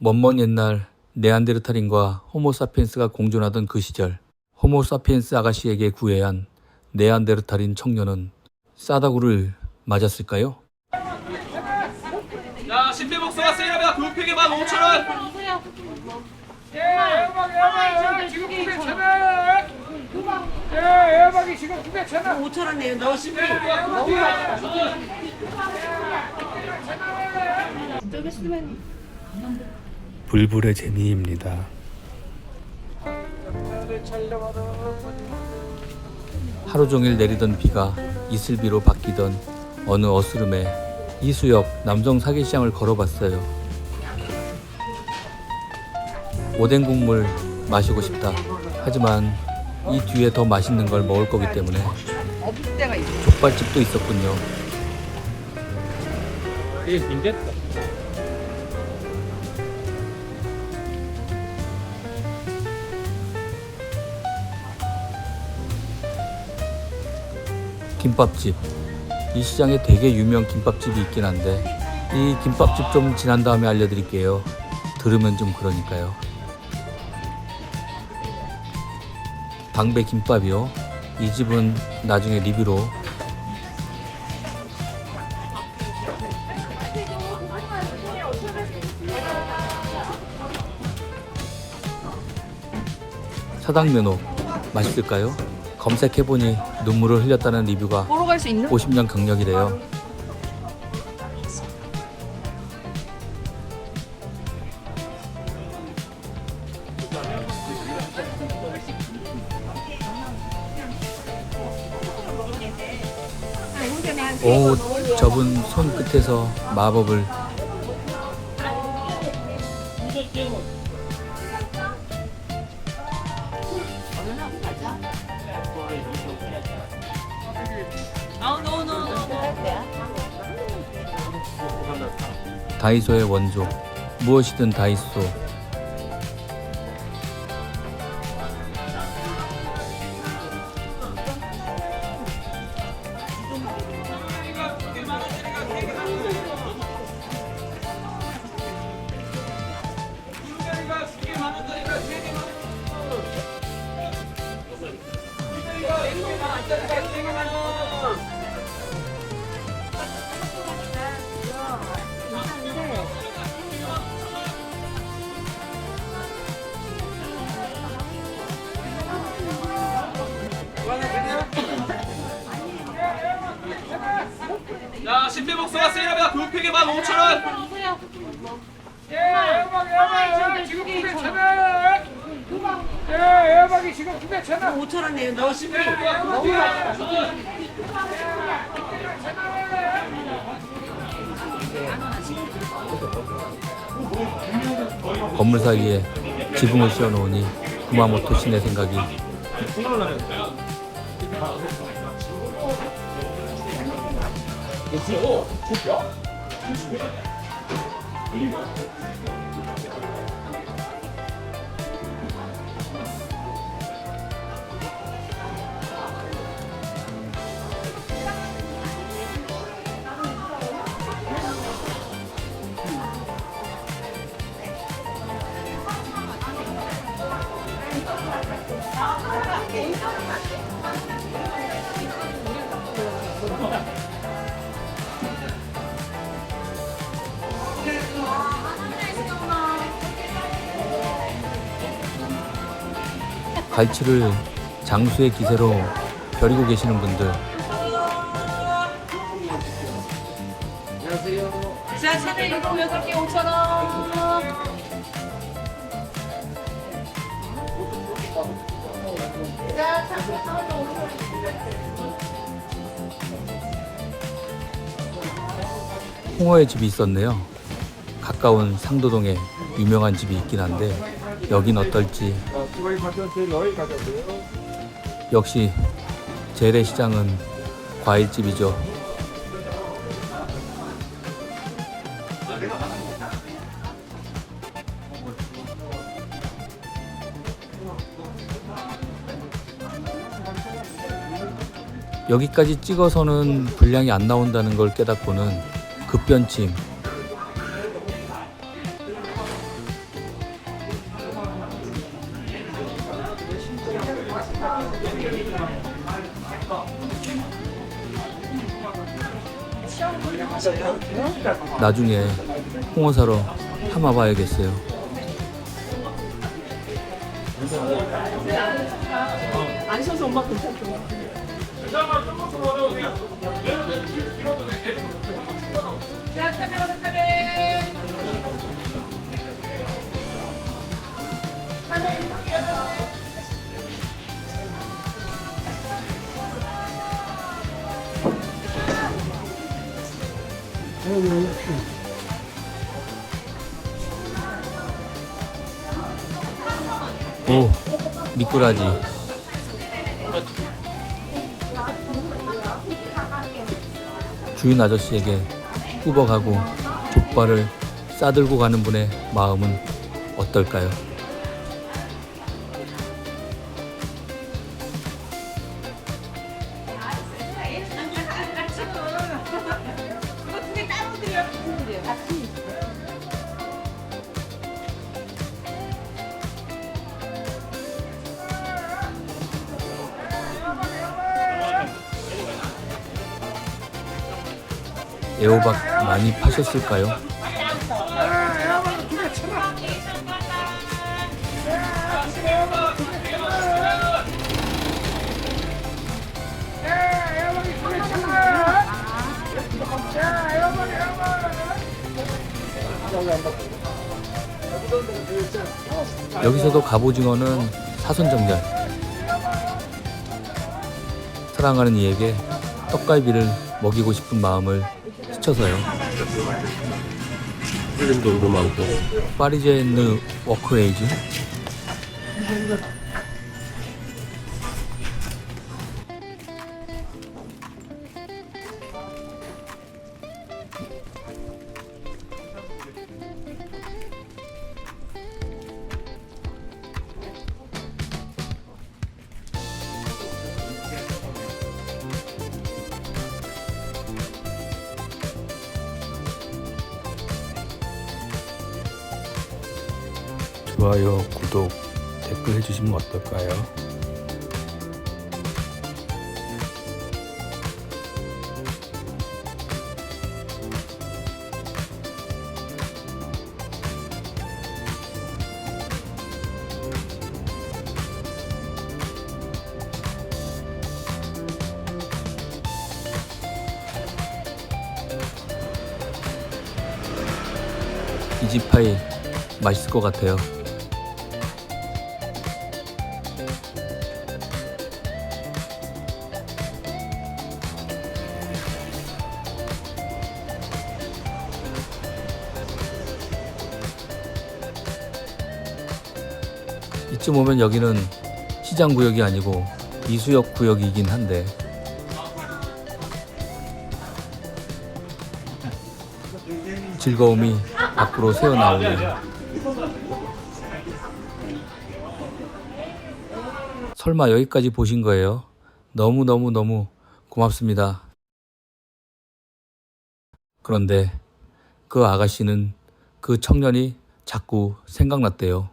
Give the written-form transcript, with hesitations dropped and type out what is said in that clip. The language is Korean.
먼 옛날 네안데르탈인과 호모사피엔스가 공존하던 그 시절, 호모사피엔스 아가씨에게 구애한 네안데르탈인 청년은 싸다구를 맞았을까요? 자, 신비목소가 세일합니다. 두 팩에 15,000원. 애박이 지금 900,000원. 애박이 지금 900,000원. 5,000원이에요. 너 신비. 불불의 재미입니다. 하루 종일 내리던 비가 이슬비로 바뀌던 어느 어스름에 이수역 남성 사계시장을 걸어봤어요. 오뎅 국물 마시고 싶다. 하지만 이 뒤에 더 맛있는 걸 먹을 거기 때문에 족발집도 있었군요. 김밥집. 이 시장에 되게 유명 김밥집이 있긴 한데 이 김밥집 좀 지난 다음에 알려드릴게요. 들으면 좀 그러니까요. 방배 김밥이요. 이 집은 나중에 리뷰로. 사당면옥 맛있을까요? 검색해보니 눈물을 흘렸다는 리뷰가 보러 갈 수 있는? 50년 경력이래요. 오, 저분 손끝에서 마법을. 다이소의 원조, 무엇이든 다이소. 자, 신비목소가 세일합니다. 두 팩에 15,000원. 애박이 지금 900,000원. 애박이 지금 900,000원. 5,000원이에요. 너 신비. 건물 사이에 지붕을 씌워놓으니 구마모토 시내 생각이. 갈치를 장수의 기세로 벼리고 계시는 분들. 자, 차례 7, 8개 5,000원. 홍어의 집이 있었네요. 가까운 상도동에 유명한 집이 있긴 한데 여긴 어떨지. 역시 재래시장은 과일집이죠. 여기까지 찍어서는 분량이 안 나온다는 걸 깨닫고는 급변침. 나중에 홍어 사러 하마 봐야겠어요. 안 쉬어서 엄마 괜찮죠? 자, 카메라 카메라. 오, 미꾸라지. 주인 아저씨에게 꾸벅하고 족발을 싸들고 가는 분의 마음은 어떨까요? 그거 두 개 따로 드려요. 같이. 애호박 많이 파셨을까요? 애호박이 두개 쳐라. 애호박이 두개 쳐라. 애호박이 여기서도 갑오징어는 사선정렬. 사랑하는 이에게 떡갈비를 먹이고 싶은 마음을 스쳐서요. 필름도 너무 많고. 파리제인느 워크레이즈. 좋아요, 구독, 댓글 해주시면 어떨까요? 이 집 파이 맛있을 것 같아요. 이쯤 오면 여기는 시장구역이 아니고 이수역 구역이긴 한데 즐거움이 밖으로 새어나오네요. 설마 여기까지 보신 거예요? 너무너무 고맙습니다. 그런데 그 아가씨는 그 청년이 자꾸 생각났대요.